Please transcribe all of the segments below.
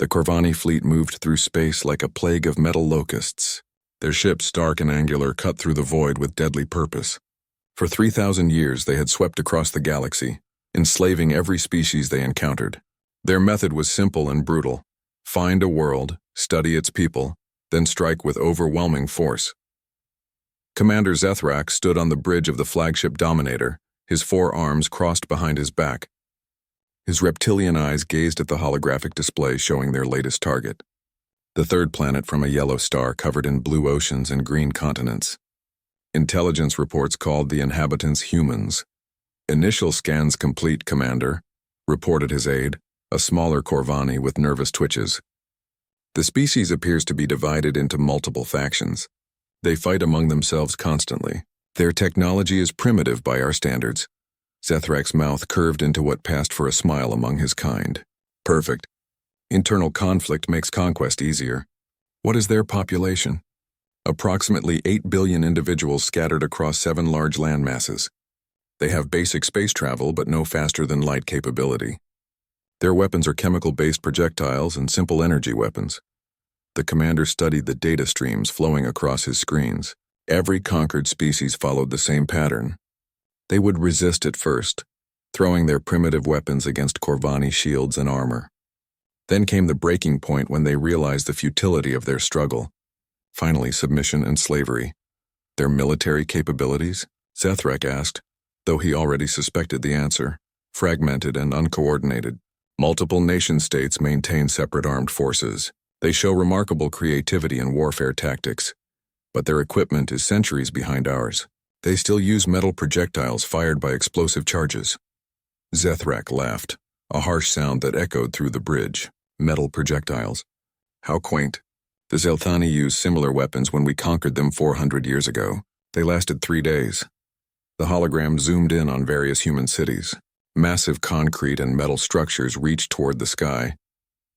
The Corvani fleet moved through space like a plague of metal locusts. Their ships, dark and angular, cut through the void with deadly purpose. For 3,000 years they had swept across the galaxy, enslaving every species they encountered. Their method was simple and brutal. Find a world, study its people, then strike with overwhelming force. Commander Zethrak stood on the bridge of the flagship Dominator, his 4 arms crossed behind his back. His reptilian eyes gazed at the holographic display showing their latest target, the third planet from a yellow star covered in blue oceans and green continents. Intelligence reports called the inhabitants humans. Initial scans complete, Commander, reported his aide, a smaller Corvani with nervous twitches. The species appears to be divided into multiple factions. They fight among themselves constantly. Their technology is primitive by our standards. Zethrak's mouth curved into what passed for a smile among his kind. Perfect. Internal conflict makes conquest easier. What is their population? Approximately 8 billion individuals scattered across 7 large landmasses. They have basic space travel but no faster-than-light capability. Their weapons are chemical-based projectiles and simple energy weapons. The commander studied the data streams flowing across his screens. Every conquered species followed the same pattern. They would resist at first, throwing their primitive weapons against Corvani shields and armor. Then came the breaking point when they realized the futility of their struggle. Finally, submission and slavery. Their military capabilities? Zethrak asked, though he already suspected the answer. Fragmented and uncoordinated. Multiple nation-states maintain separate armed forces. They show remarkable creativity in warfare tactics, but their equipment is centuries behind ours. They still use metal projectiles fired by explosive charges. Zethrak laughed, a harsh sound that echoed through the bridge. Metal projectiles. How quaint. The Zelthani used similar weapons when we conquered them 400 years ago. They lasted 3 days. The hologram zoomed in on various human cities. Massive concrete and metal structures reached toward the sky,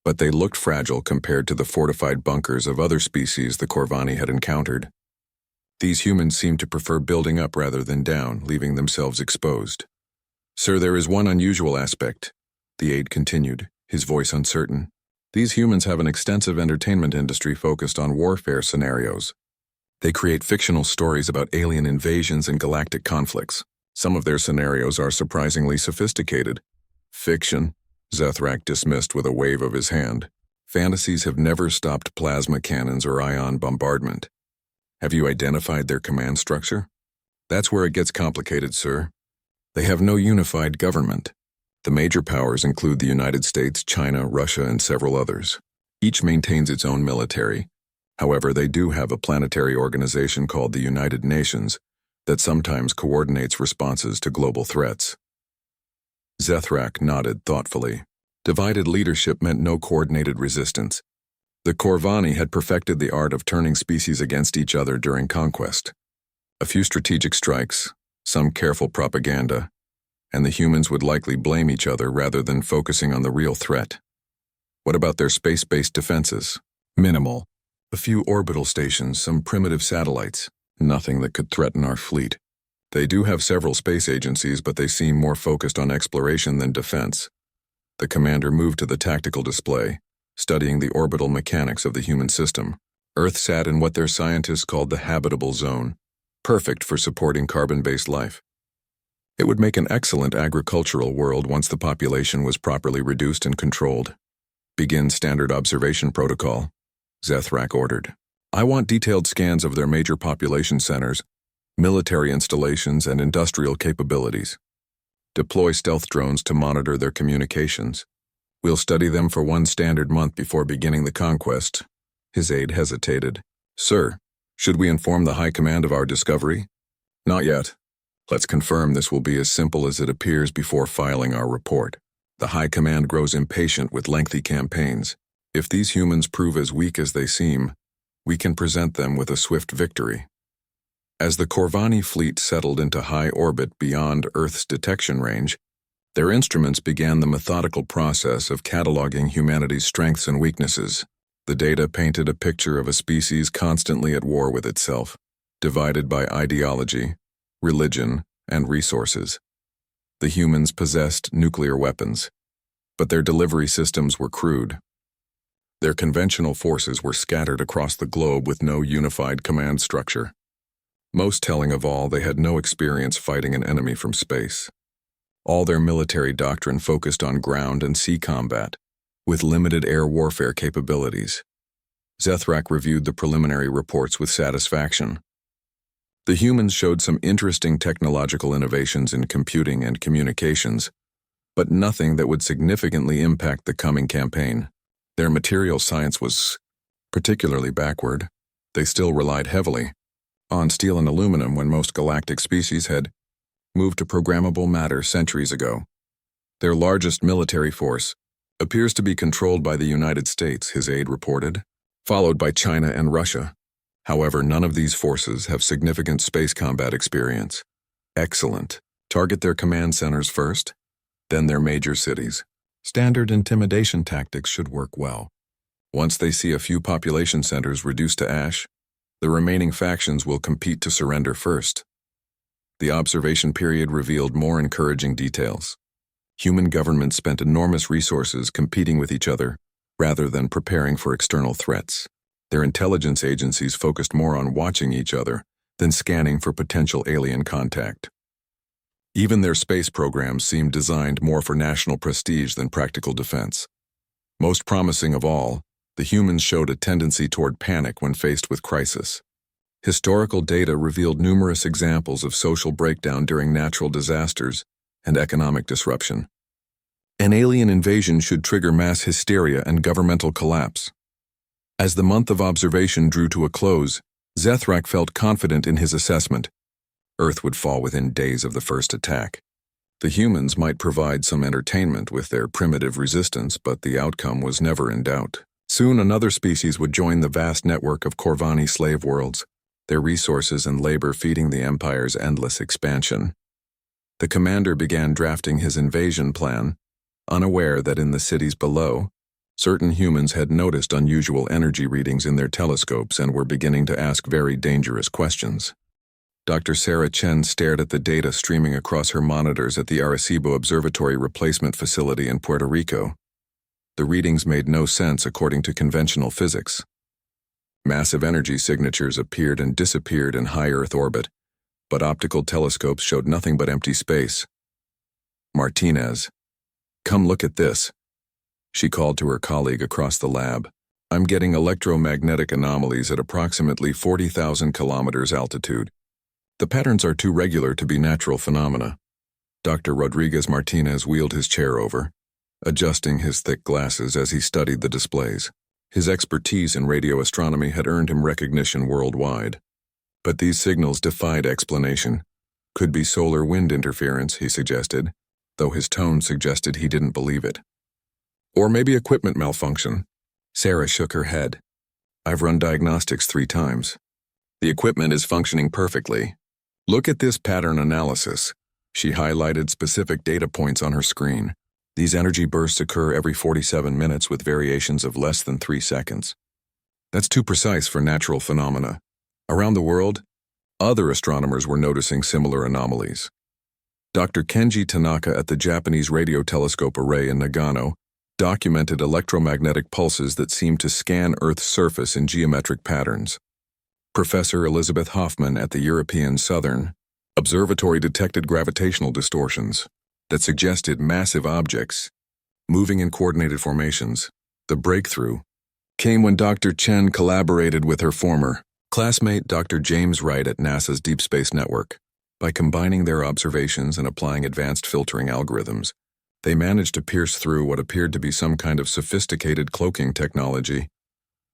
but they looked fragile compared to the fortified bunkers of other species the Corvani had encountered. These humans seemed to prefer building up rather than down, leaving themselves exposed. Sir, there is one unusual aspect, the aide continued, his voice uncertain. These humans have an extensive entertainment industry focused on warfare scenarios. They create fictional stories about alien invasions and galactic conflicts. Some of their scenarios are surprisingly sophisticated. Fiction, Zethrak dismissed with a wave of his hand. Fantasies have never stopped plasma cannons or ion bombardment. Have you identified their command structure? That's where it gets complicated, sir. They have no unified government. The major powers include the United States, China, Russia, and several others. Each maintains its own military. However, they do have a planetary organization called the United Nations that sometimes coordinates responses to global threats. Zethrak nodded thoughtfully. Divided leadership meant no coordinated resistance. The Corvani had perfected the art of turning species against each other during conquest. A few strategic strikes, some careful propaganda, and the humans would likely blame each other rather than focusing on the real threat. What about their space-based defenses? Minimal. A few orbital stations, some primitive satellites. Nothing that could threaten our fleet. They do have several space agencies, but they seem more focused on exploration than defense. The commander moved to the tactical display, studying the orbital mechanics of the human system. Earth sat in what their scientists called the habitable zone, perfect for supporting carbon-based life. It would make an excellent agricultural world once the population was properly reduced and controlled. Begin standard observation protocol, Zethrak ordered. I want detailed scans of their major population centers, military installations, and industrial capabilities. Deploy stealth drones to monitor their communications. We'll study them for 1 standard month before beginning the conquest. His aide hesitated. Sir, should we inform the High Command of our discovery? Not yet. Let's confirm this will be as simple as it appears before filing our report. The High Command grows impatient with lengthy campaigns. If these humans prove as weak as they seem, we can present them with a swift victory. As the Corvani fleet settled into high orbit beyond Earth's detection range, their instruments began the methodical process of cataloging humanity's strengths and weaknesses. The data painted a picture of a species constantly at war with itself, divided by ideology, religion, and resources. The humans possessed nuclear weapons, but their delivery systems were crude. Their conventional forces were scattered across the globe with no unified command structure. Most telling of all, they had no experience fighting an enemy from space. All their military doctrine focused on ground and sea combat, with limited air warfare capabilities. Zethrak reviewed the preliminary reports with satisfaction. The humans showed some interesting technological innovations in computing and communications, but nothing that would significantly impact the coming campaign. Their material science was particularly backward. They still relied heavily on steel and aluminum when most galactic species had moved to programmable matter centuries ago. Their largest military force appears to be controlled by the United States, his aide reported, followed by China and Russia. However, none of these forces have significant space combat experience. Excellent. Target their command centers first, then their major cities. Standard intimidation tactics should work well. Once they see a few population centers reduced to ash, the remaining factions will compete to surrender first. The observation period revealed more encouraging details. Human governments spent enormous resources competing with each other rather than preparing for external threats. Their intelligence agencies focused more on watching each other than scanning for potential alien contact. Even their space programs seemed designed more for national prestige than practical defense. Most promising of all, the humans showed a tendency toward panic when faced with crisis. Historical data revealed numerous examples of social breakdown during natural disasters and economic disruption. An alien invasion should trigger mass hysteria and governmental collapse. As the month of observation drew to a close, Zethrak felt confident in his assessment. Earth would fall within days of the first attack. The humans might provide some entertainment with their primitive resistance, but the outcome was never in doubt. Soon another species would join the vast network of Corvani slave worlds, their resources and labor feeding the Empire's endless expansion. The commander began drafting his invasion plan, unaware that in the cities below, certain humans had noticed unusual energy readings in their telescopes and were beginning to ask very dangerous questions. Dr. Sarah Chen stared at the data streaming across her monitors at the Arecibo Observatory Replacement Facility in Puerto Rico. The readings made no sense according to conventional physics. Massive energy signatures appeared and disappeared in high Earth orbit, but optical telescopes showed nothing but empty space. Martinez, come look at this. She called to her colleague across the lab. I'm getting electromagnetic anomalies at approximately 40,000 kilometers altitude. The patterns are too regular to be natural phenomena. Dr. Rodriguez Martinez wheeled his chair over, adjusting his thick glasses as he studied the displays. His expertise in radio astronomy had earned him recognition worldwide. But these signals defied explanation. Could be solar wind interference, he suggested, though his tone suggested he didn't believe it. Or maybe equipment malfunction. Sarah shook her head. I've run diagnostics 3 times. The equipment is functioning perfectly. Look at this pattern analysis. She highlighted specific data points on her screen. These energy bursts occur every 47 minutes with variations of less than 3 seconds. That's too precise for natural phenomena. Around the world, other astronomers were noticing similar anomalies. Dr. Kenji Tanaka at the Japanese Radio Telescope Array in Nagano documented electromagnetic pulses that seemed to scan Earth's surface in geometric patterns. Professor Elizabeth Hoffman at the European Southern Observatory detected gravitational distortions that suggested massive objects moving in coordinated formations. The breakthrough came when Dr. Chen collaborated with her former classmate Dr. James Wright at NASA's Deep Space Network. By combining their observations and applying advanced filtering algorithms, they managed to pierce through what appeared to be some kind of sophisticated cloaking technology.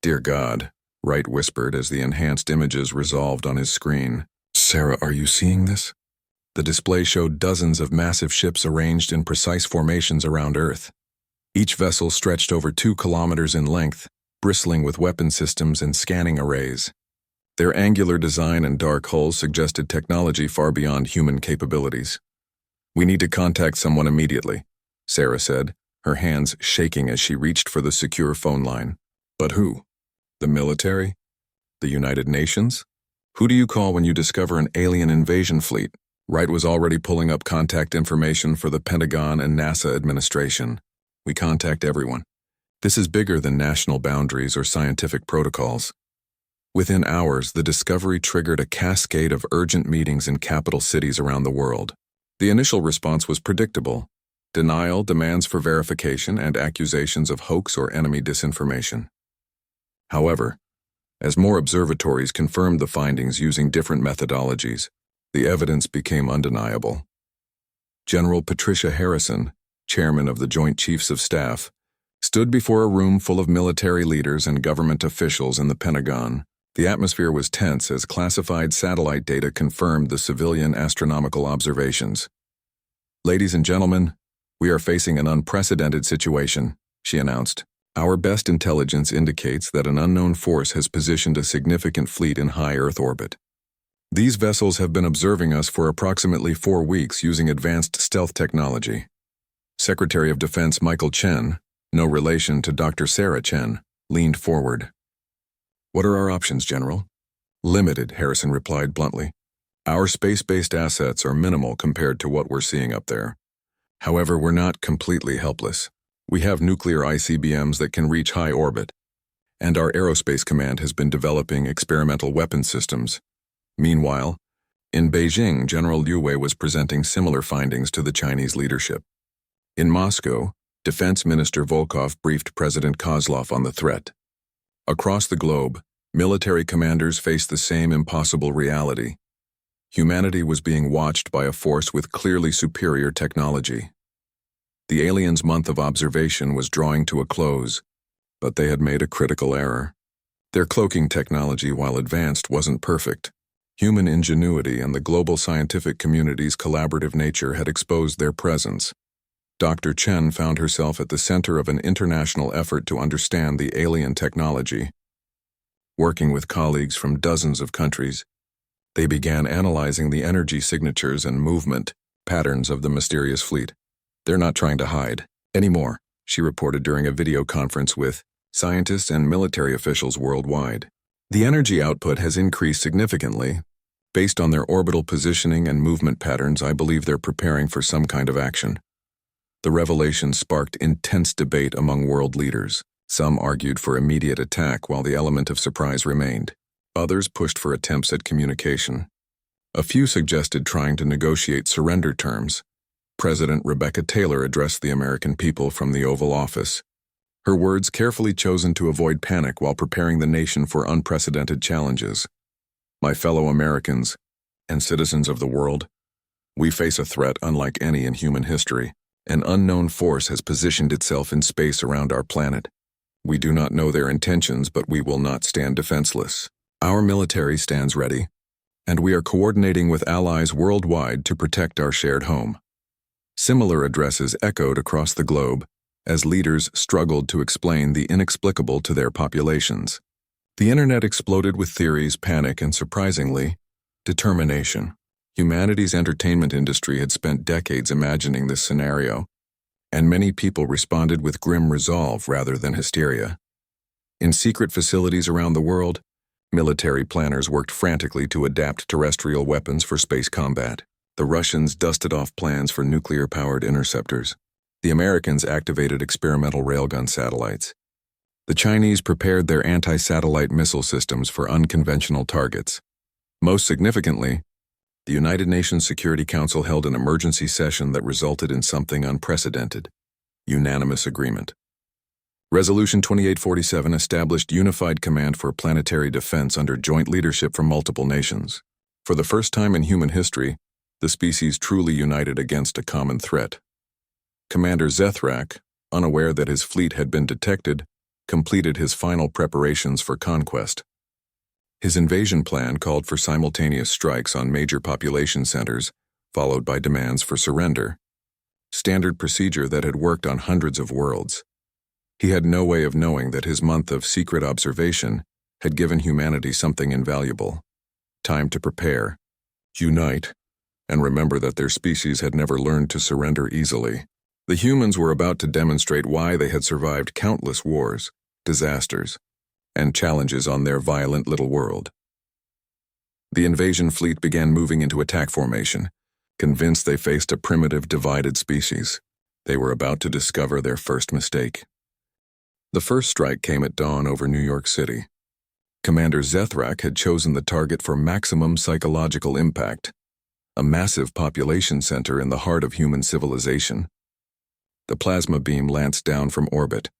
Dear God, Wright whispered as the enhanced images resolved on his screen. Sarah, are you seeing this? The display showed dozens of massive ships arranged in precise formations around Earth. Each vessel stretched over 2 kilometers in length, bristling with weapon systems and scanning arrays. Their angular design and dark hulls suggested technology far beyond human capabilities. We need to contact someone immediately, Sarah said, her hands shaking as she reached for the secure phone line. But who? The military? The United Nations? Who do you call when you discover an alien invasion fleet? Wright was already pulling up contact information for the Pentagon and NASA administration. We contact everyone. This is bigger than national boundaries or scientific protocols. Within hours, the discovery triggered a cascade of urgent meetings in capital cities around the world. The initial response was predictable: denial, demands for verification, and accusations of hoax or enemy disinformation. However, as more observatories confirmed the findings using different methodologies, the evidence became undeniable. General Patricia Harrison, chairman of the Joint Chiefs of Staff, stood before a room full of military leaders and government officials in the Pentagon. The atmosphere was tense as classified satellite data confirmed the civilian astronomical observations. "Ladies and gentlemen, we are facing an unprecedented situation," she announced. "Our best intelligence indicates that an unknown force has positioned a significant fleet in high Earth orbit. These vessels have been observing us for approximately 4 weeks using advanced stealth technology." Secretary of Defense Michael Chen, no relation to Dr. Sarah Chen, leaned forward. "What are our options, General?" "Limited," Harrison replied bluntly. "Our space-based assets are minimal compared to what we're seeing up there. However, we're not completely helpless. We have nuclear ICBMs that can reach high orbit, and our Aerospace Command has been developing experimental weapon systems." Meanwhile, in Beijing, General Liu Wei was presenting similar findings to the Chinese leadership. In Moscow, Defense Minister Volkov briefed President Kozlov on the threat. Across the globe, military commanders faced the same impossible reality. Humanity was being watched by a force with clearly superior technology. The aliens' month of observation was drawing to a close, but they had made a critical error. Their cloaking technology, while advanced, wasn't perfect. Human ingenuity and the global scientific community's collaborative nature had exposed their presence. Dr. Chen found herself at the center of an international effort to understand the alien technology. Working with colleagues from dozens of countries, they began analyzing the energy signatures and movement patterns of the mysterious fleet. "They're not trying to hide anymore," she reported during a video conference with scientists and military officials worldwide. "The energy output has increased significantly. Based on their orbital positioning and movement patterns, I believe they're preparing for some kind of action." The revelation sparked intense debate among world leaders. Some argued for immediate attack while the element of surprise remained. Others pushed for attempts at communication. A few suggested trying to negotiate surrender terms. President Rebecca Taylor addressed the American people from the Oval Office, her words carefully chosen to avoid panic while preparing the nation for unprecedented challenges. "My fellow Americans and citizens of the world, we face a threat unlike any in human history. An unknown force has positioned itself in space around our planet. We do not know their intentions, but we will not stand defenseless. Our military stands ready, and we are coordinating with allies worldwide to protect our shared home." Similar addresses echoed across the globe as leaders struggled to explain the inexplicable to their populations. The internet exploded with theories, panic, and surprisingly, determination. Humanity's entertainment industry had spent decades imagining this scenario, and many people responded with grim resolve rather than hysteria. In secret facilities around the world, military planners worked frantically to adapt terrestrial weapons for space combat. The Russians dusted off plans for nuclear-powered interceptors. The Americans activated experimental railgun satellites. The Chinese prepared their anti-satellite missile systems for unconventional targets. Most significantly, the United Nations Security Council held an emergency session that resulted in something unprecedented: unanimous agreement. Resolution 2847 established unified command for planetary defense under joint leadership from multiple nations. For the first time in human history, the species truly united against a common threat. Commander Zethrak, unaware that his fleet had been detected, completed his final preparations for conquest. His invasion plan called for simultaneous strikes on major population centers, followed by demands for surrender. Standard procedure that had worked on hundreds of worlds. He had no way of knowing that his month of secret observation had given humanity something invaluable: time to prepare, unite, and remember that their species had never learned to surrender easily. The humans were about to demonstrate why they had survived countless wars, disasters, and challenges on their violent little world. The invasion fleet began moving into attack formation, convinced they faced a primitive, divided species. They were about to discover their first mistake. The first strike came at dawn over New York City. Commander Zethrak had chosen the target for maximum psychological impact, a massive population center in the heart of human civilization. The plasma beam lanced down from orbit,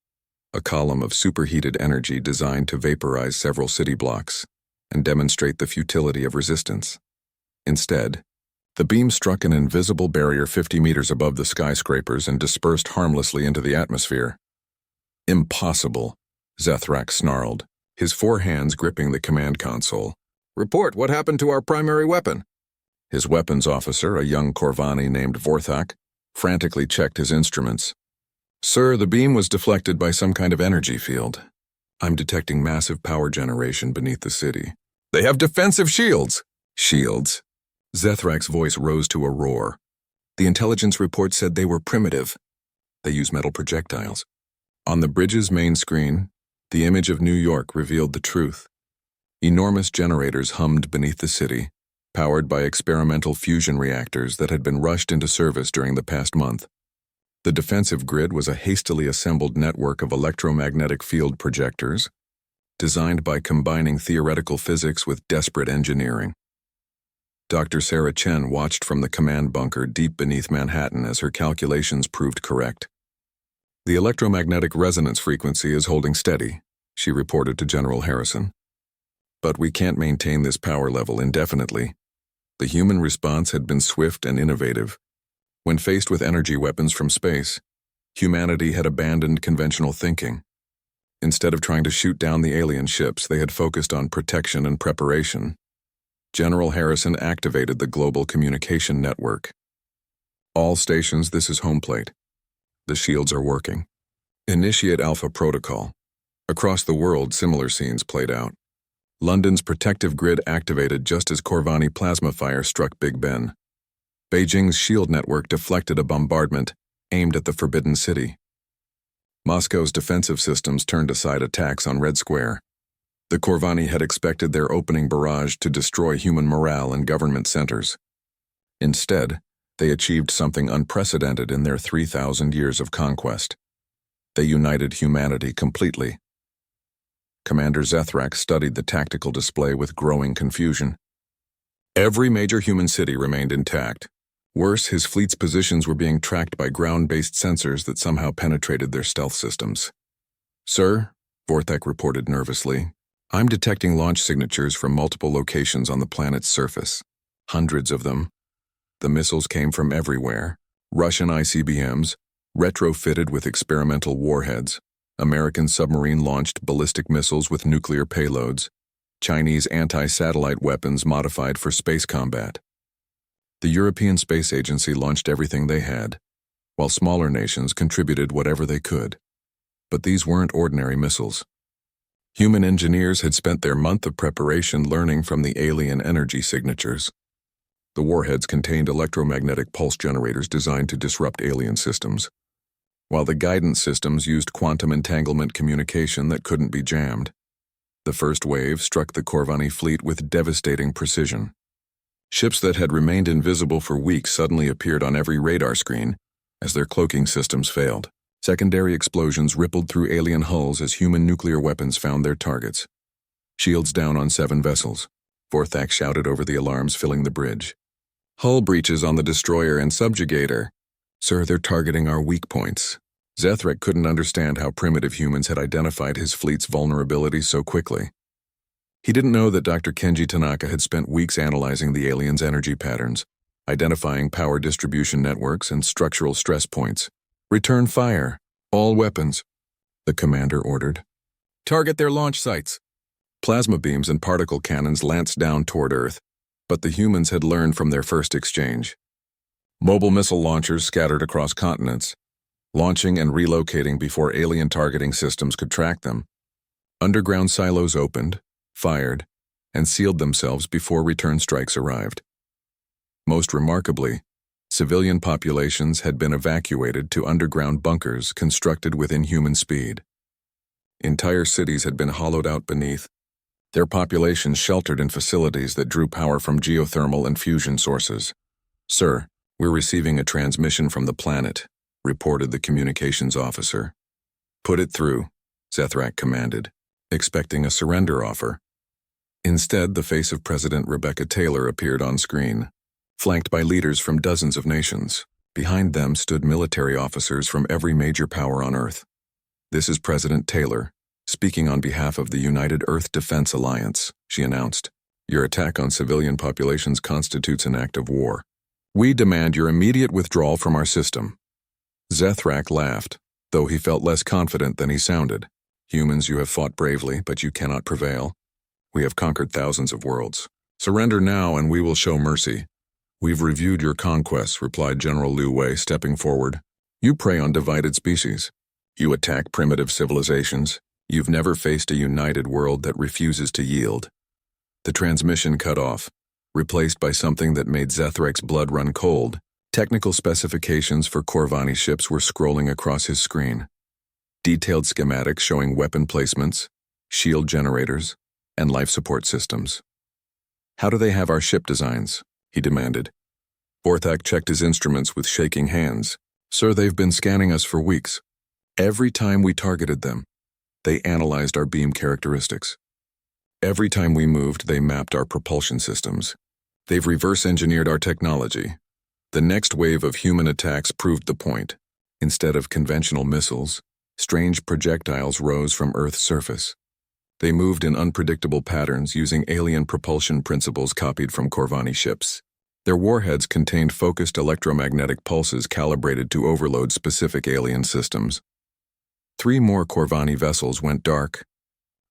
a column of superheated energy designed to vaporize several city blocks and demonstrate the futility of resistance. Instead, the beam struck an invisible barrier 50 meters above the skyscrapers and dispersed harmlessly into the atmosphere. "Impossible," Zethrak snarled, his four hands gripping the command console. "Report what happened to our primary weapon." His weapons officer, a young Corvani named Vorthak, frantically checked his instruments. "Sir, the beam was deflected by some kind of energy field. I'm detecting massive power generation beneath the city." "They have defensive shields!" "Shields?" Zethrak's voice rose to a roar. "The intelligence report said they were primitive. They use metal projectiles." On the bridge's main screen, the image of New York revealed the truth. Enormous generators hummed beneath the city, powered by experimental fusion reactors that had been rushed into service during the past month. The defensive grid was a hastily assembled network of electromagnetic field projectors, designed by combining theoretical physics with desperate engineering. Dr. Sarah Chen watched from the command bunker deep beneath Manhattan as her calculations proved correct. "The electromagnetic resonance frequency is holding steady," she reported to General Harrison. "But we can't maintain this power level indefinitely." The human response had been swift and innovative. When faced with energy weapons from space, humanity had abandoned conventional thinking. Instead of trying to shoot down the alien ships, they had focused on protection and preparation. General Harrison activated the global communication network. "All stations, this is home plate. The shields are working. Initiate Alpha Protocol." Across the world, similar scenes played out. London's protective grid activated just as Corvani plasma fire struck Big Ben. Beijing's shield network deflected a bombardment aimed at the Forbidden City. Moscow's defensive systems turned aside attacks on Red Square. The Corvani had expected their opening barrage to destroy human morale and government centers. Instead, they achieved something unprecedented in their 3,000 years of conquest. They united humanity completely. Commander Zethrak studied the tactical display with growing confusion. Every major human city remained intact. Worse, his fleet's positions were being tracked by ground-based sensors that somehow penetrated their stealth systems. "Sir," Vorthak reported nervously, "I'm detecting launch signatures from multiple locations on the planet's surface. Hundreds of them. The missiles came from everywhere. Russian ICBMs, retrofitted with experimental warheads. American submarine-launched ballistic missiles with nuclear payloads. Chinese anti-satellite weapons modified for space combat. The European Space Agency launched everything they had, while smaller nations contributed whatever they could. But these weren't ordinary missiles. Human engineers had spent their month of preparation learning from the alien energy signatures. The warheads contained electromagnetic pulse generators designed to disrupt alien systems, while the guidance systems used quantum entanglement communication that couldn't be jammed. The first wave struck the Corvani fleet with devastating precision. Ships that had remained invisible for weeks suddenly appeared on every radar screen as their cloaking systems failed. Secondary explosions rippled through alien hulls as human nuclear weapons found their targets. "Shields down on 7 vessels," Vorthak shouted over the alarms filling the bridge. "Hull breaches on the destroyer and subjugator. Sir, they're targeting our weak points." Zethrak couldn't understand how primitive humans had identified his fleet's vulnerabilities so quickly. He didn't know that Dr. Kenji Tanaka had spent weeks analyzing the aliens' energy patterns, identifying power distribution networks and structural stress points. "Return fire. All weapons," the commander ordered. "Target their launch sites." Plasma beams and particle cannons lanced down toward Earth, but the humans had learned from their first exchange. Mobile missile launchers scattered across continents, launching and relocating before alien targeting systems could track them. Underground silos opened, fired, and sealed themselves before return strikes arrived. Most remarkably, civilian populations had been evacuated to underground bunkers constructed within human speed. Entire cities had been hollowed out beneath, their populations sheltered in facilities that drew power from geothermal and fusion sources. "Sir, we're receiving a transmission from the planet," reported the communications officer. "Put it through." Zethrak commanded, expecting a surrender offer. Instead, the face of President Rebecca Taylor appeared on screen, flanked by leaders from dozens of nations. Behind them stood military officers from every major power on Earth. "This is President Taylor, speaking on behalf of the United Earth Defense Alliance," she announced. "Your attack on civilian populations constitutes an act of war. We demand your immediate withdrawal from our system." Zethrak laughed, though he felt less confident than he sounded. "Humans, you have fought bravely, but you cannot prevail. We have conquered thousands of worlds. Surrender now and we will show mercy." "We've reviewed your conquests," replied General Liu Wei, stepping forward. "You prey on divided species. You attack primitive civilizations. You've never faced a united world that refuses to yield." The transmission cut off, replaced by something that made Zethrak's blood run cold. Technical specifications for Corvani ships were scrolling across his screen. Detailed schematics showing weapon placements, shield generators, and life support systems. "How do they have our ship designs?" he demanded. Vorthak checked his instruments with shaking hands. "Sir, they've been scanning us for weeks. Every time we targeted them, they analyzed our beam characteristics. Every time we moved, they mapped our propulsion systems. They've reverse-engineered our technology. The next wave of human attacks proved the point. Instead of conventional missiles, strange projectiles rose from Earth's surface. They moved in unpredictable patterns using alien propulsion principles copied from Corvani ships. Their warheads contained focused electromagnetic pulses calibrated to overload specific alien systems. 3 more Corvani vessels went dark,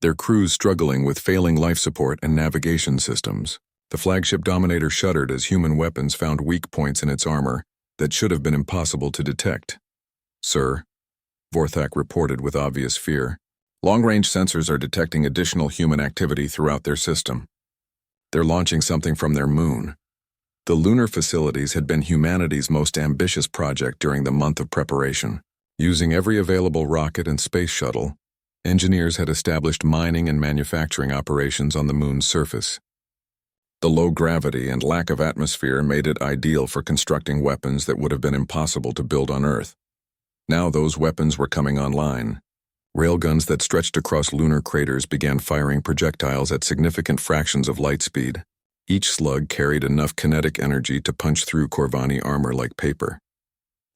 their crews struggling with failing life support and navigation systems. The flagship Dominator shuddered as human weapons found weak points in its armor that should have been impossible to detect. "Sir," Vorthak reported with obvious fear, "long-range sensors are detecting additional human activity throughout their system. They're launching something from their moon." The lunar facilities had been humanity's most ambitious project during the month of preparation. Using every available rocket and space shuttle, engineers had established mining and manufacturing operations on the moon's surface. The low gravity and lack of atmosphere made it ideal for constructing weapons that would have been impossible to build on Earth. Now those weapons were coming online. Railguns that stretched across lunar craters began firing projectiles at significant fractions of light speed. Each slug carried enough kinetic energy to punch through Corvani armor like paper.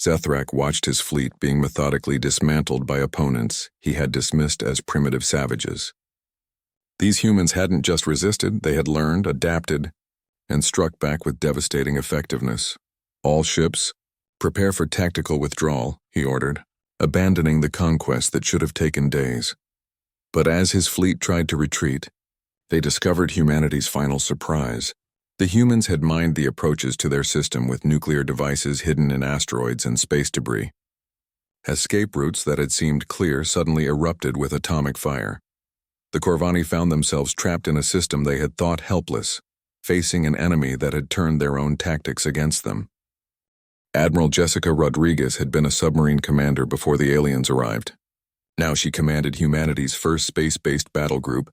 Zethrak watched his fleet being methodically dismantled by opponents he had dismissed as primitive savages. These humans hadn't just resisted, they had learned, adapted, and struck back with devastating effectiveness. "All ships, prepare for tactical withdrawal," he ordered, abandoning the conquest that should have taken days. But as his fleet tried to retreat, they discovered humanity's final surprise. The humans had mined the approaches to their system with nuclear devices hidden in asteroids and space debris. Escape routes that had seemed clear suddenly erupted with atomic fire. The Corvani found themselves trapped in a system they had thought helpless, facing an enemy that had turned their own tactics against them. Admiral Jessica Rodriguez had been a submarine commander before the aliens arrived. Now she commanded humanity's first space-based battle group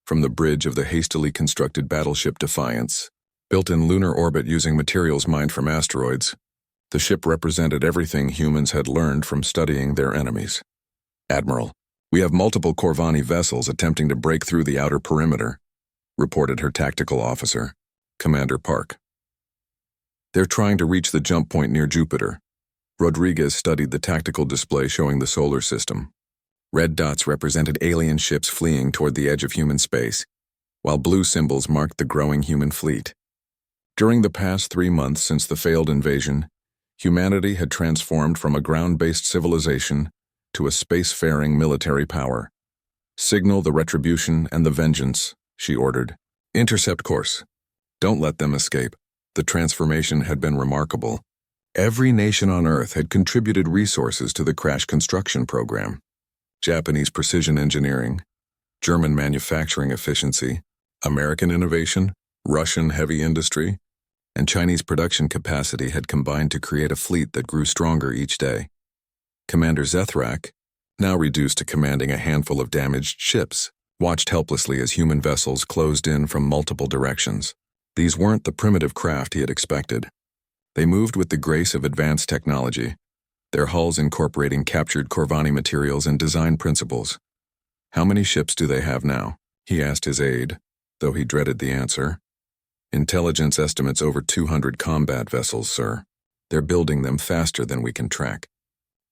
from the bridge of the hastily constructed battleship Defiance. Built in lunar orbit using materials mined from asteroids, the ship represented everything humans had learned from studying their enemies. "Admiral, we have multiple Corvani vessels attempting to break through the outer perimeter," reported her tactical officer, Commander Park. "They're trying to reach the jump point near Jupiter." Rodriguez studied the tactical display showing the solar system. Red dots represented alien ships fleeing toward the edge of human space, while blue symbols marked the growing human fleet. During the past 3 months since the failed invasion, humanity had transformed from a ground-based civilization to a space-faring military power. "Signal the retribution and the vengeance," she ordered. "Intercept course. Don't let them escape." The transformation had been remarkable. Every nation on Earth had contributed resources to the crash construction program. Japanese precision engineering, German manufacturing efficiency, American innovation, Russian heavy industry, and Chinese production capacity had combined to create a fleet that grew stronger each day. Commander Zethrak, now reduced to commanding a handful of damaged ships, watched helplessly as human vessels closed in from multiple directions. These weren't the primitive craft he had expected. They moved with the grace of advanced technology, their hulls incorporating captured Corvani materials and design principles. How many ships do they have now? He asked his aide, though he dreaded the answer. Intelligence estimates over 200 combat vessels, sir. They're building them faster than we can track.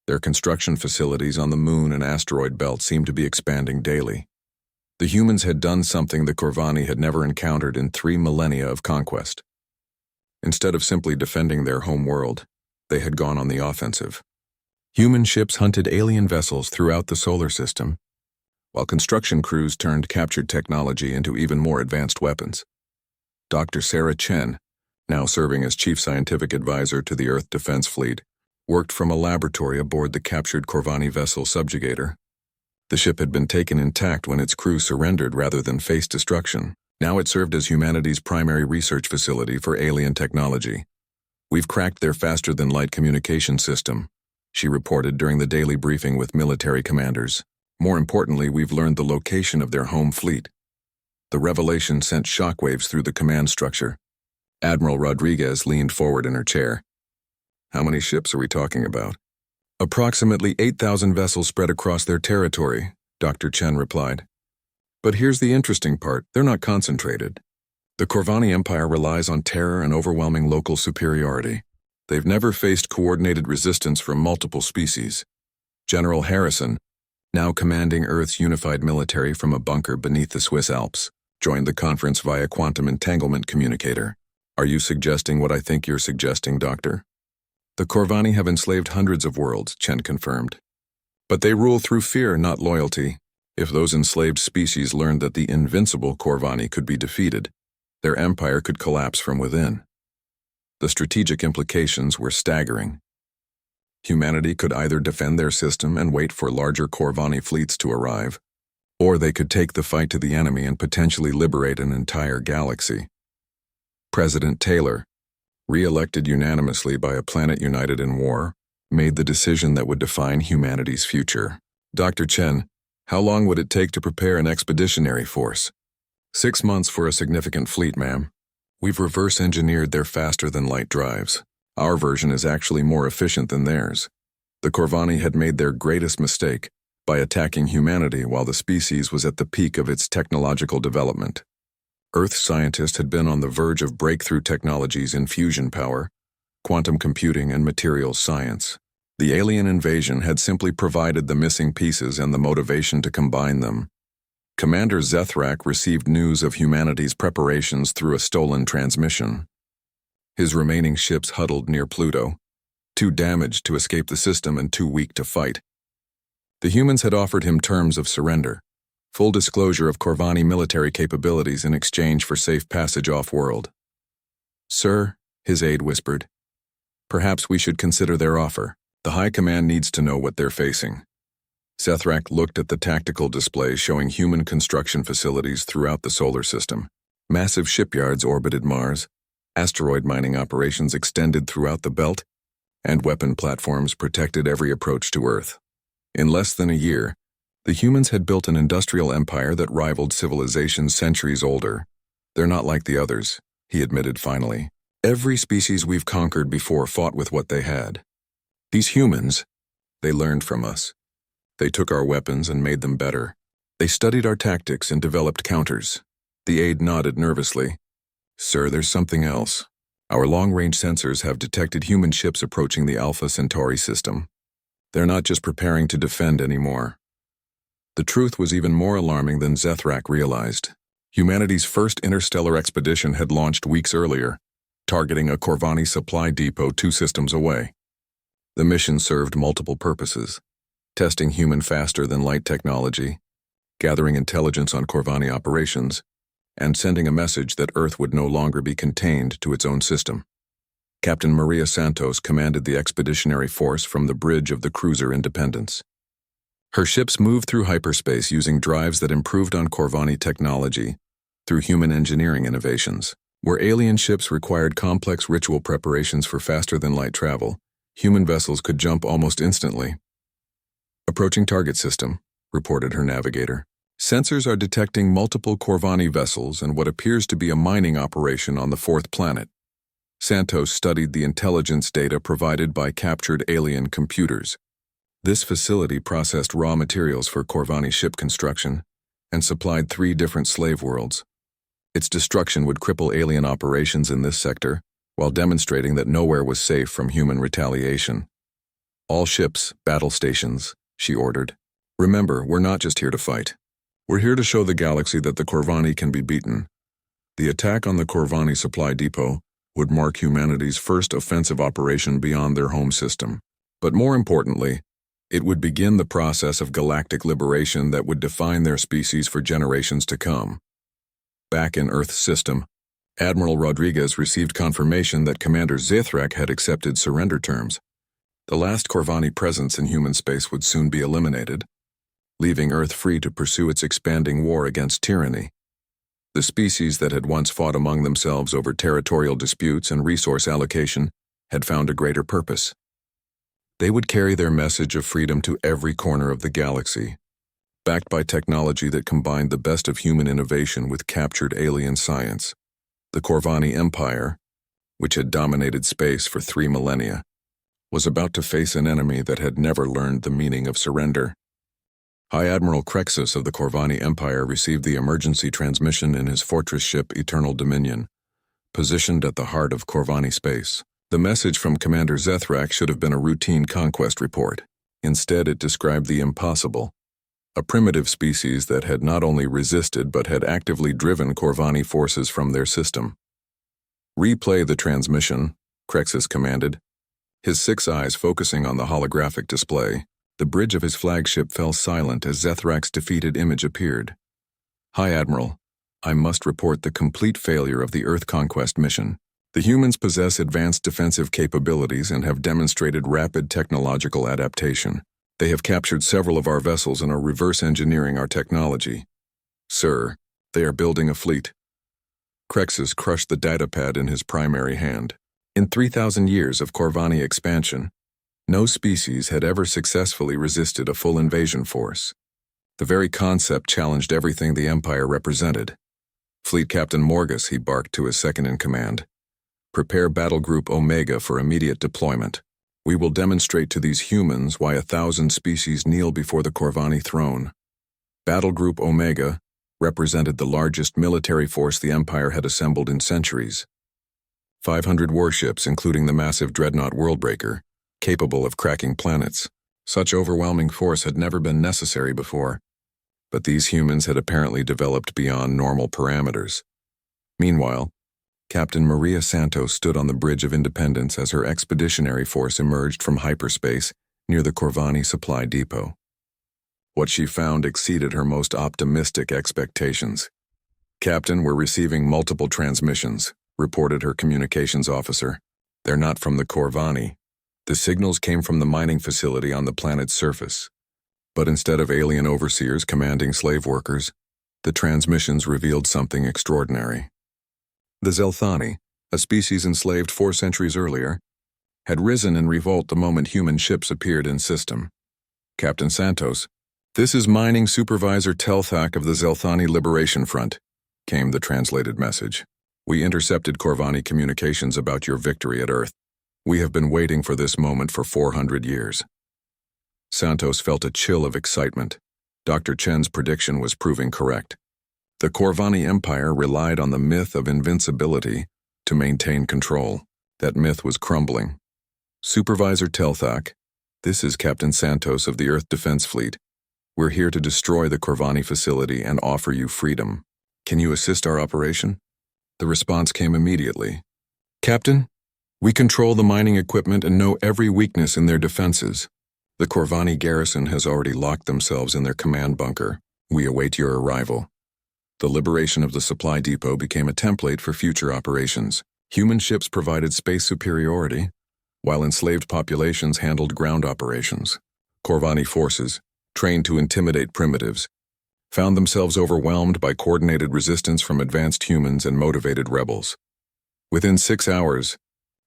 Their construction facilities on the moon and asteroid belt seem to be expanding daily. The humans had done something the Corvani had never encountered in 3 millennia of conquest. Instead of simply defending their home world, they had gone on the offensive. Human ships hunted alien vessels throughout the solar system, while construction crews turned captured technology into even more advanced weapons. Dr. Sarah Chen, now serving as Chief Scientific Advisor to the Earth Defense Fleet, worked from a laboratory aboard the captured Corvani vessel Subjugator. The ship had been taken intact when its crew surrendered rather than face destruction. Now it served as humanity's primary research facility for alien technology. "We've cracked their faster-than-light communication system," she reported during the daily briefing with military commanders. "More importantly, we've learned the location of their home fleet." The revelation sent shockwaves through the command structure. Admiral Rodriguez leaned forward in her chair. "How many ships are we talking about?" "Approximately 8,000 vessels spread across their territory," Dr. Chen replied. "But here's the interesting part, they're not concentrated. The Corvani Empire relies on terror and overwhelming local superiority. They've never faced coordinated resistance from multiple species." General Harrison, now commanding Earth's unified military from a bunker beneath the Swiss Alps, joined the conference via quantum entanglement communicator. "Are you suggesting what I think you're suggesting, Doctor?" "The Corvani have enslaved hundreds of worlds," Chen confirmed. "But they rule through fear, not loyalty. If those enslaved species learned that the invincible Corvani could be defeated, their empire could collapse from within." The strategic implications were staggering. Humanity could either defend their system and wait for larger Corvani fleets to arrive, or they could take the fight to the enemy and potentially liberate an entire galaxy. President Taylor, re-elected unanimously by a planet united in war, made the decision that would define humanity's future. "Dr. Chen, how long would it take to prepare an expeditionary force?" 6 months for a significant fleet, ma'am. We've reverse-engineered their faster-than-light drives. Our version is actually more efficient than theirs. The Corvani had made their greatest mistake by attacking humanity while the species was at the peak of its technological development. Earth scientists had been on the verge of breakthrough technologies in fusion power, quantum computing, and materials science. The alien invasion had simply provided the missing pieces and the motivation to combine them. Commander Zethrak received news of humanity's preparations through a stolen transmission. His remaining ships huddled near Pluto, too damaged to escape the system and too weak to fight. The humans had offered him terms of surrender, full disclosure of Corvani military capabilities in exchange for safe passage off-world. "Sir," his aide whispered, "perhaps we should consider their offer. The High Command needs to know what they're facing." Zethrak looked at the tactical display showing human construction facilities throughout the solar system. Massive shipyards orbited Mars, asteroid mining operations extended throughout the belt, and weapon platforms protected every approach to Earth. In less than a year, the humans had built an industrial empire that rivaled civilizations centuries older. "They're not like the others," he admitted finally. "Every species we've conquered before fought with what they had. These humans, they learned from us. They took our weapons and made them better. They studied our tactics and developed counters." The aide nodded nervously. "Sir, there's something else. Our long-range sensors have detected human ships approaching the Alpha Centauri system. They're not just preparing to defend anymore." The truth was even more alarming than Zethrak realized. Humanity's first interstellar expedition had launched weeks earlier, targeting a Corvani supply depot 2 systems away. The mission served multiple purposes: testing human faster-than-light technology, gathering intelligence on Corvani operations, and sending a message that Earth would no longer be contained to its own system. Captain Maria Santos commanded the expeditionary force from the bridge of the cruiser Independence. Her ships moved through hyperspace using drives that improved on Corvani technology through human engineering innovations. Where alien ships required complex ritual preparations for faster-than-light travel, human vessels could jump almost instantly. "Approaching target system," reported her navigator. "Sensors are detecting multiple Corvani vessels and what appears to be a mining operation on the 4th planet." Santos studied the intelligence data provided by captured alien computers. This facility processed raw materials for Corvani ship construction and supplied 3 different slave worlds. Its destruction would cripple alien operations in this sector, while demonstrating that nowhere was safe from human retaliation. "All ships, battle stations," she ordered. "Remember, we're not just here to fight. We're here to show the galaxy that the Corvani can be beaten." The attack on the Corvani supply depot would mark humanity's first offensive operation beyond their home system. But more importantly, it would begin the process of galactic liberation that would define their species for generations to come. Back in Earth's system, Admiral Rodriguez received confirmation that Commander Zithrak had accepted surrender terms. The last Corvani presence in human space would soon be eliminated, leaving Earth free to pursue its expanding war against tyranny. The species that had once fought among themselves over territorial disputes and resource allocation had found a greater purpose. They would carry their message of freedom to every corner of the galaxy, backed by technology that combined the best of human innovation with captured alien science. The Corvani Empire, which had dominated space for 3 millennia, was about to face an enemy that had never learned the meaning of surrender. High Admiral Crexus of the Corvani Empire received the emergency transmission in his fortress ship Eternal Dominion, positioned at the heart of Corvani space. The message from Commander Zethrak should have been a routine conquest report. Instead, it described the impossible. A primitive species that had not only resisted but had actively driven Corvani forces from their system. "Replay the transmission," Crexus commanded, his 6 eyes focusing on the holographic display. The bridge of his flagship fell silent as Zethrak's defeated image appeared. "High Admiral, I must report the complete failure of the Earth conquest mission. The humans possess advanced defensive capabilities and have demonstrated rapid technological adaptation. They have captured several of our vessels and are reverse engineering our technology. Sir, they are building a fleet." Crexus crushed the datapad in his primary hand. In 3,000 years of Corvani expansion, no species had ever successfully resisted a full invasion force. The very concept challenged everything the Empire represented. "Fleet Captain Morgus," he barked to his second-in-command. "Prepare Battle Group Omega for immediate deployment. We will demonstrate to these humans why 1,000 species kneel before the Corvani throne." Battle Group Omega represented the largest military force the Empire had assembled in centuries. 500 warships, including the massive dreadnought Worldbreaker, capable of cracking planets. Such overwhelming force had never been necessary before, but these humans had apparently developed beyond normal parameters. Meanwhile, Captain Maria Santos stood on the Bridge of Independence as her expeditionary force emerged from hyperspace near the Corvani supply depot. What she found exceeded her most optimistic expectations. "Captain, we're receiving multiple transmissions," reported her communications officer. "They're not from the Corvani. The signals came from the mining facility on the planet's surface. But instead of alien overseers commanding slave workers, the transmissions revealed something extraordinary. The Zelthani, a species enslaved 4 centuries earlier, had risen in revolt the moment human ships appeared in system. "Captain Santos, this is Mining Supervisor Telthak of the Zelthani Liberation Front," came the translated message. "We intercepted Corvani communications about your victory at Earth. We have been waiting for this moment for 400 years. Santos felt a chill of excitement. Dr. Chen's prediction was proving correct. The Corvani Empire relied on the myth of invincibility to maintain control. That myth was crumbling. "Supervisor Telthak, this is Captain Santos of the Earth Defense Fleet. We're here to destroy the Corvani facility and offer you freedom. Can you assist our operation?" The response came immediately. "Captain, we control the mining equipment and know every weakness in their defenses. The Corvani garrison has already locked themselves in their command bunker. We await your arrival." The liberation of the supply depot became a template for future operations. Human ships provided space superiority, while enslaved populations handled ground operations. Corvani forces, trained to intimidate primitives, found themselves overwhelmed by coordinated resistance from advanced humans and motivated rebels. Within 6 hours,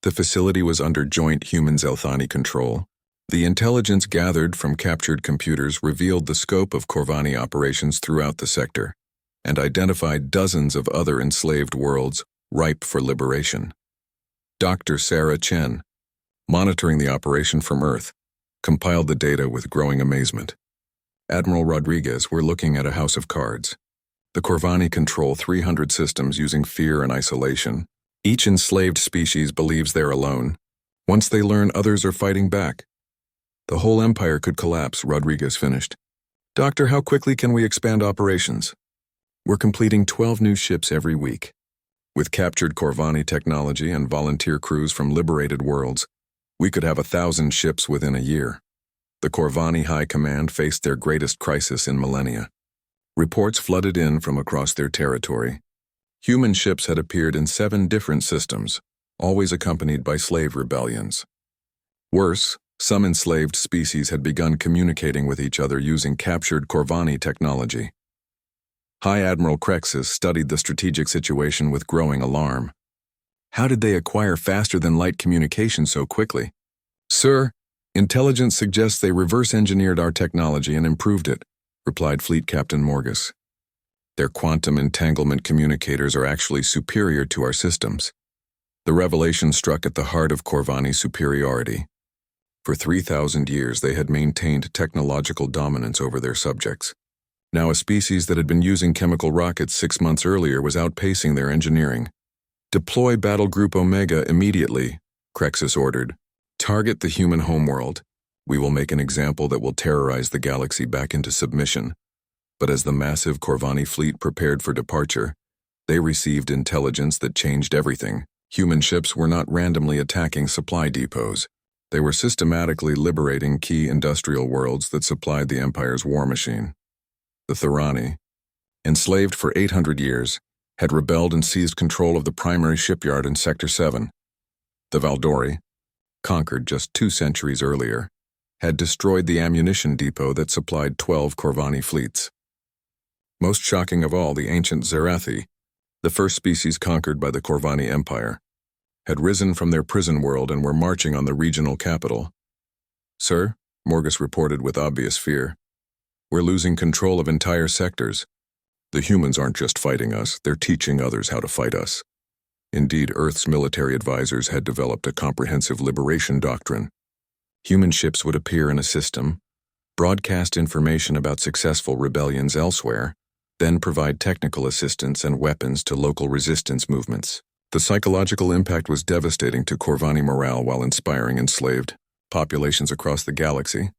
the facility was under joint human-Zelthani control. The intelligence gathered from captured computers revealed the scope of Corvani operations throughout the sector, and identified dozens of other enslaved worlds ripe for liberation. Dr. Sarah Chen, monitoring the operation from Earth, compiled the data with growing amazement. Admiral Rodriguez, we're looking at a house of cards. The Corvani control 300 systems using fear and isolation. Each enslaved species believes they're alone. Once they learn others are fighting back, the whole empire could collapse, Rodriguez finished. Doctor, how quickly can we expand operations? We're completing 12 new ships every week. With captured Corvani technology and volunteer crews from liberated worlds, we could have 1,000 ships within a year. The Corvani High Command faced their greatest crisis in millennia. Reports flooded in from across their territory. Human ships had appeared in 7 different systems, always accompanied by slave rebellions. Worse, some enslaved species had begun communicating with each other using captured Corvani technology. High Admiral Crexus studied the strategic situation with growing alarm. How did they acquire faster-than-light communication so quickly? Sir, intelligence suggests they reverse-engineered our technology and improved it, replied Fleet Captain Morgus. Their quantum entanglement communicators are actually superior to our systems. The revelation struck at the heart of Corvani's superiority. For 3,000 years they had maintained technological dominance over their subjects. Now a species that had been using chemical rockets 6 months earlier was outpacing their engineering. Deploy Battle Group Omega immediately, Crexus ordered. Target the human homeworld. We will make an example that will terrorize the galaxy back into submission. But as the massive Corvani fleet prepared for departure, they received intelligence that changed everything. Human ships were not randomly attacking supply depots. They were systematically liberating key industrial worlds that supplied the Empire's war machine. The Thorani, enslaved for 800 years, had rebelled and seized control of the primary shipyard in Sector 7. The Valdori, conquered just 2 centuries earlier, had destroyed the ammunition depot that supplied 12 Corvani fleets. Most shocking of all, the ancient Zerathi, the first species conquered by the Corvani Empire, had risen from their prison world and were marching on the regional capital. Sir, Morgus reported with obvious fear, we're losing control of entire sectors. The humans aren't just fighting us, they're teaching others how to fight us. Indeed, Earth's military advisors had developed a comprehensive liberation doctrine. Human ships would appear in a system, broadcast information about successful rebellions elsewhere, then provide technical assistance and weapons to local resistance movements. The psychological impact was devastating to Corvani morale while inspiring enslaved populations across the galaxy.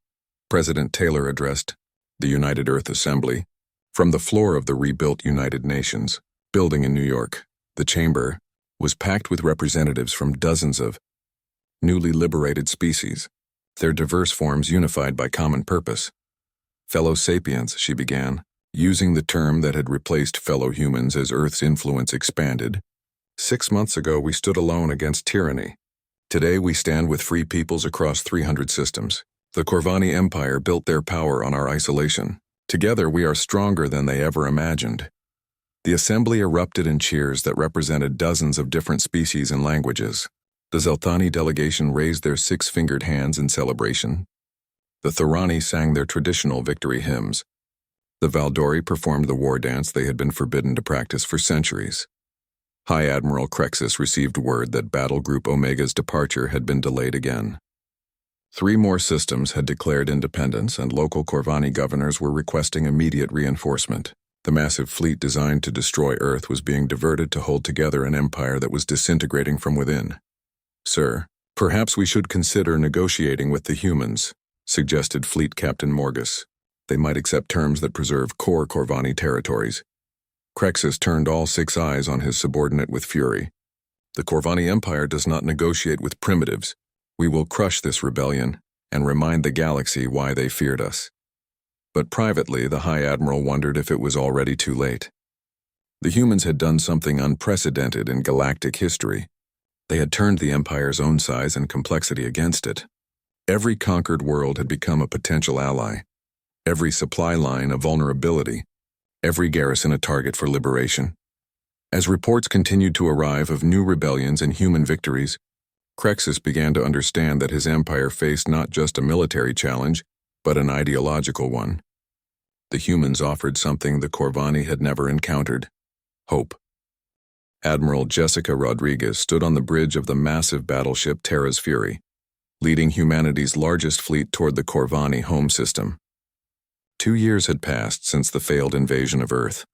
President Taylor addressed the United Earth Assembly from the floor of the rebuilt United Nations building in New York. The chamber was packed with representatives from dozens of newly liberated species, their diverse forms unified by common purpose. Fellow sapiens, she began, using the term that had replaced fellow humans as Earth's influence expanded. 6 months ago we stood alone against tyranny. Today we stand with free peoples across 300 systems. The Corvani Empire built their power on our isolation. Together we are stronger than they ever imagined. The assembly erupted in cheers that represented dozens of different species and languages. The Zelthani delegation raised their 6-fingered hands in celebration. The Thorani sang their traditional victory hymns. The Valdori performed the war dance they had been forbidden to practice for centuries. High Admiral Crexus received word that Battle Group Omega's departure had been delayed again. 3 more systems had declared independence, and local Corvani governors were requesting immediate reinforcement. The massive fleet designed to destroy Earth was being diverted to hold together an empire that was disintegrating from within. Sir, perhaps we should consider negotiating with the humans, suggested Fleet Captain Morgus. They might accept terms that preserve core Corvani territories. Crexus turned all 6 eyes on his subordinate with fury. The Corvani Empire does not negotiate with primitives. We will crush this rebellion and remind the galaxy why they feared us. But privately, the High Admiral wondered if it was already too late. The humans had done something unprecedented in galactic history. They had turned the Empire's own size and complexity against it. Every conquered world had become a potential ally. Every supply line a vulnerability. Every garrison a target for liberation. As reports continued to arrive of new rebellions and human victories, Crexus began to understand that his empire faced not just a military challenge, but an ideological one. The humans offered something the Corvani had never encountered: hope. Admiral Jessica Rodriguez stood on the bridge of the massive battleship Terra's Fury. leading humanity's largest fleet toward the Corvani home system. 2 years had passed since the failed invasion of Earth,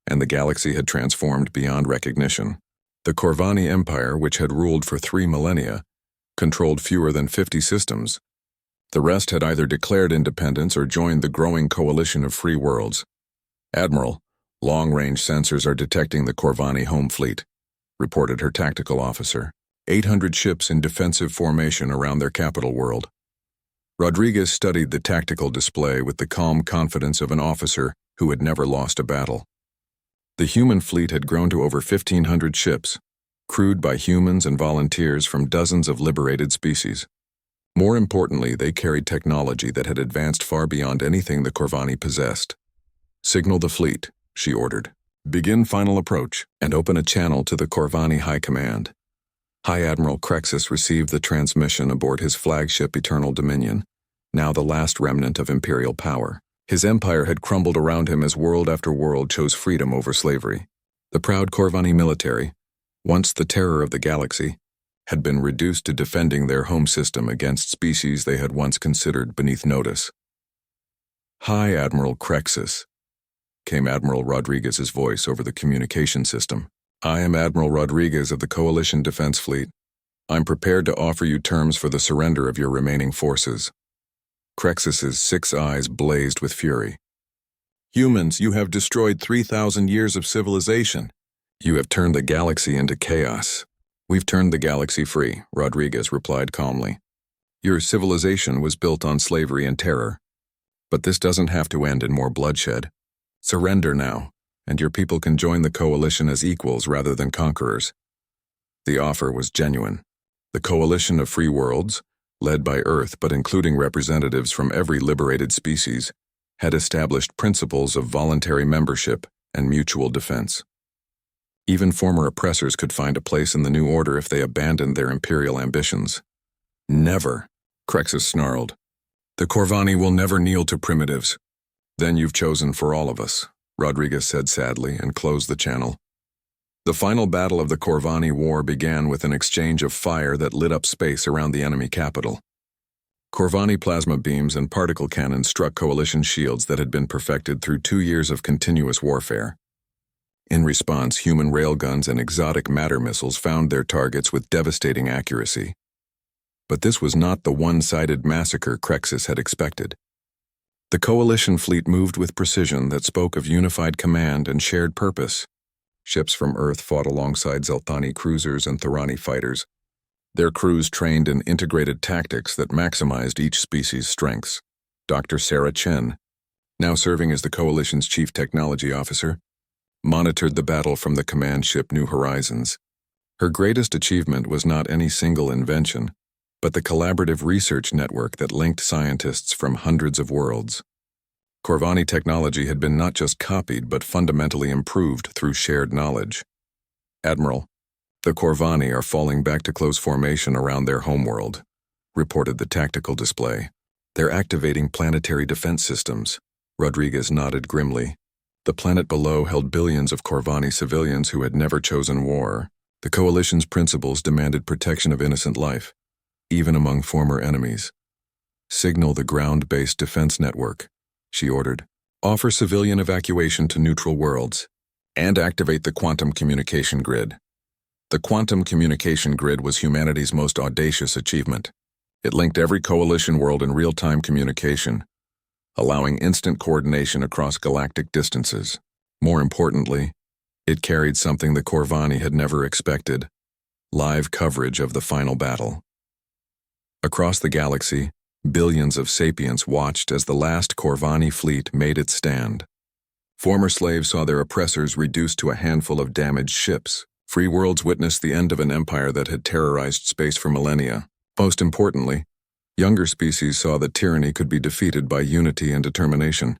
and the galaxy had transformed beyond recognition. The Corvani Empire, which had ruled for 3 millennia, controlled fewer than 50 systems. The rest had either declared independence or joined the growing coalition of free worlds. "Admiral, long-range sensors are detecting the Corvani home fleet," reported her tactical officer. 800 ships in defensive formation around their capital world. Rodriguez studied the tactical display with the calm confidence of an officer who had never lost a battle. The human fleet had grown to over 1,500 ships, crewed by humans and volunteers from dozens of liberated species. More importantly, they carried technology that had advanced far beyond anything the Corvani possessed. "Signal the fleet," she ordered. "Begin final approach, and open a channel to the Corvani High Command." High Admiral Crexus received the transmission aboard his flagship Eternal Dominion, now the last remnant of imperial power. His empire had crumbled around him as world after world chose freedom over slavery. The proud Corvani military, once the terror of the galaxy, had been reduced to defending their home system against species they had once considered beneath notice. "High Admiral Crexus," came Admiral Rodriguez's voice over the communication system. "I am Admiral Rodriguez of the Coalition Defense Fleet. I'm prepared to offer you terms for the surrender of your remaining forces." Crexus's 6 eyes blazed with fury. "Humans, you have destroyed 3,000 years of civilization. You have turned the galaxy into chaos." "We've turned the galaxy free," Rodriguez replied calmly. "Your civilization was built on slavery and terror. But this doesn't have to end in more bloodshed. Surrender now, and your people can join the coalition as equals rather than conquerors." The offer was genuine. The coalition of free worlds, led by Earth but including representatives from every liberated species, had established principles of voluntary membership and mutual defense. Even former oppressors could find a place in the new order if they abandoned their imperial ambitions. "Never," Crexus snarled. "The Corvani will never kneel to primitives." "Then you've chosen for all of us," Rodriguez said sadly and closed the channel. The final battle of the Corvani War began with an exchange of fire that lit up space around the enemy capital. Corvani plasma beams and particle cannons struck coalition shields that had been perfected through 2 years of continuous warfare. In response, human railguns and exotic matter missiles found their targets with devastating accuracy. But this was not the one-sided massacre Crexus had expected. The coalition fleet moved with precision that spoke of unified command and shared purpose. Ships from Earth fought alongside Zelthani cruisers and Thorani fighters. Their crews trained in integrated tactics that maximized each species' strengths. Dr. Sarah Chen, now serving as the coalition's chief technology officer, monitored the battle from the command ship New Horizons. Her greatest achievement was not any single invention, but the collaborative research network that linked scientists from hundreds of worlds. Corvani technology had been not just copied but fundamentally improved through shared knowledge. "Admiral, the Corvani are falling back to close formation around their homeworld," reported the tactical display. "They're activating planetary defense systems." Rodriguez nodded grimly. The planet below held billions of Corvani civilians who had never chosen war. The coalition's principles demanded protection of innocent life, even among former enemies. "Signal the ground-based defense network," she ordered. "Offer civilian evacuation to neutral worlds, and activate the quantum communication grid." The quantum communication grid was humanity's most audacious achievement. It linked every coalition world in real-time communication, allowing instant coordination across galactic distances. More importantly, it carried something the Corvani had never expected: live coverage of the final battle. Across the galaxy, billions of sapients watched as the last Corvani fleet made its stand. Former slaves saw their oppressors reduced to a handful of damaged ships. Free worlds witnessed the end of an empire that had terrorized space for millennia. Most importantly, younger species saw that tyranny could be defeated by unity and determination.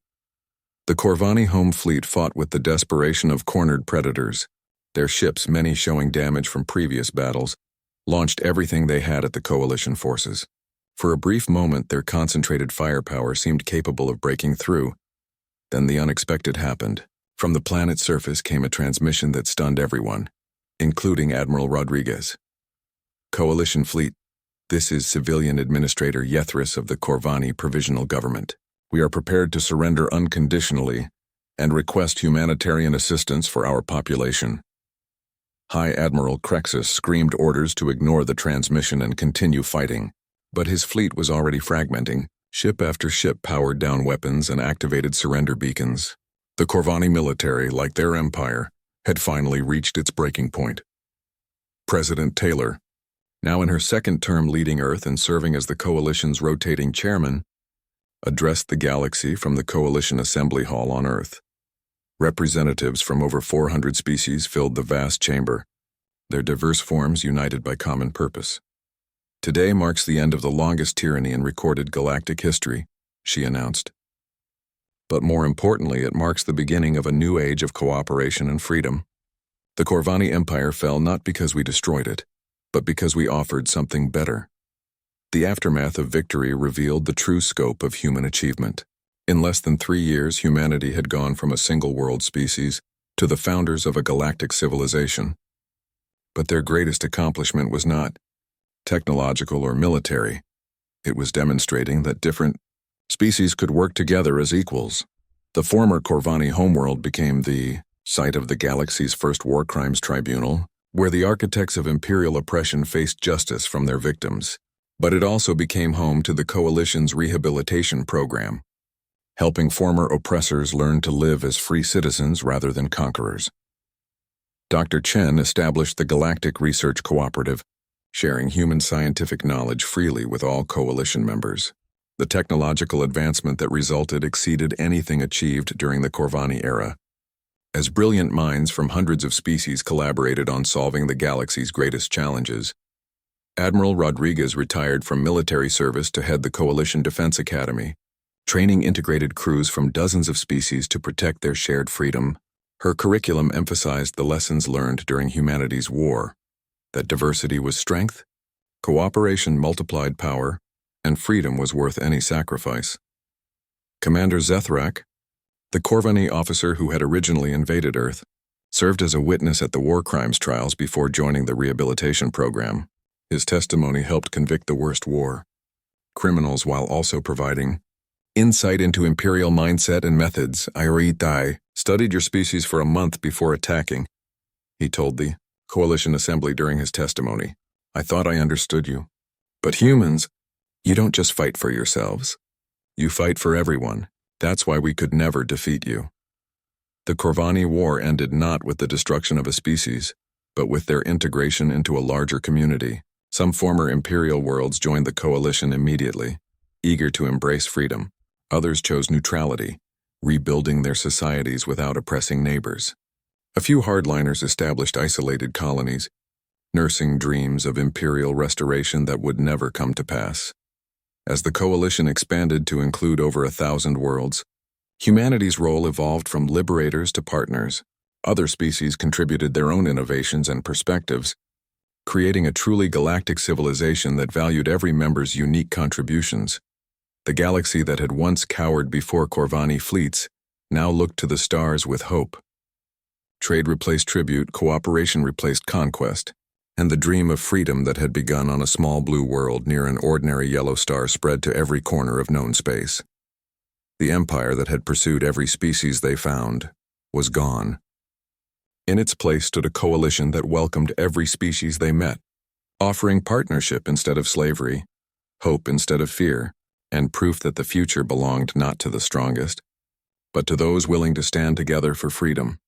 The Corvani home fleet fought with the desperation of cornered predators. Their ships, many showing damage from previous battles, launched everything they had at the coalition forces. For a brief moment, their concentrated firepower seemed capable of breaking through. Then the unexpected happened. From the planet's surface came a transmission that stunned everyone, including Admiral Rodriguez. "Coalition fleet, This is Civilian Administrator Yethris of the Corvani Provisional Government. We are prepared to surrender unconditionally and request humanitarian assistance for our population. High Admiral Crexus screamed orders to ignore the transmission and continue fighting, but his fleet was already fragmenting. Ship after ship powered down weapons and activated surrender beacons. The Corvani military, like their empire, had finally reached its breaking point. President Taylor, now in her second term leading Earth and serving as the Coalition's rotating chairman, addressed the galaxy from the Coalition Assembly Hall on Earth. Representatives from over 400 species filled the vast chamber, their diverse forms united by common purpose. Today marks the end of the longest tyranny in recorded galactic history, she announced. But more importantly, it marks the beginning of a new age of cooperation and freedom. The Corvani Empire fell not because we destroyed it, but because we offered something better. The aftermath of victory revealed the true scope of human achievement. In less than 3 years, humanity had gone from a single world species to the founders of a galactic civilization. But their greatest accomplishment was not technological or military. It was demonstrating that different species could work together as equals. The former Corvani homeworld became the site of the galaxy's first war crimes tribunal, where the architects of imperial oppression faced justice from their victims. But it also became home to the Coalition's rehabilitation program, helping former oppressors learn to live as free citizens rather than conquerors. Dr. Chen established the Galactic Research Cooperative, sharing human scientific knowledge freely with all Coalition members. The technological advancement that resulted exceeded anything achieved during the Corvani era, as brilliant minds from hundreds of species collaborated on solving the galaxy's greatest challenges. Admiral Rodriguez retired from military service to head the Coalition Defense Academy, training integrated crews from dozens of species to protect their shared freedom. Her curriculum emphasized the lessons learned during humanity's war, that diversity was strength, cooperation multiplied power, and freedom was worth any sacrifice. Commander Zethrak, the Corvani officer who had originally invaded Earth, served as a witness at the war crimes trials before joining the rehabilitation program. His testimony helped convict the worst war criminals while also providing insight into imperial mindset and methods. I studied your species for a month before attacking, he told the Coalition Assembly during his testimony. I thought I understood you. But humans, you don't just fight for yourselves. You fight for everyone. That's why we could never defeat you. The Corvani War ended not with the destruction of a species, but with their integration into a larger community. Some former imperial worlds joined the Coalition immediately, eager to embrace freedom. Others chose neutrality, rebuilding their societies without oppressing neighbors. A few hardliners established isolated colonies, nursing dreams of imperial restoration that would never come to pass. As the Coalition expanded to include over 1,000 worlds, humanity's role evolved from liberators to partners. Other species contributed their own innovations and perspectives, creating a truly galactic civilization that valued every member's unique contributions. The galaxy that had once cowered before Corvani fleets now looked to the stars with hope. Trade replaced tribute, cooperation replaced conquest, and the dream of freedom that had begun on a small blue world near an ordinary yellow star spread to every corner of known space. The empire that had pursued every species they found was gone. In its place stood a coalition that welcomed every species they met, offering partnership instead of slavery, hope instead of fear, and proof that the future belonged not to the strongest, but to those willing to stand together for freedom.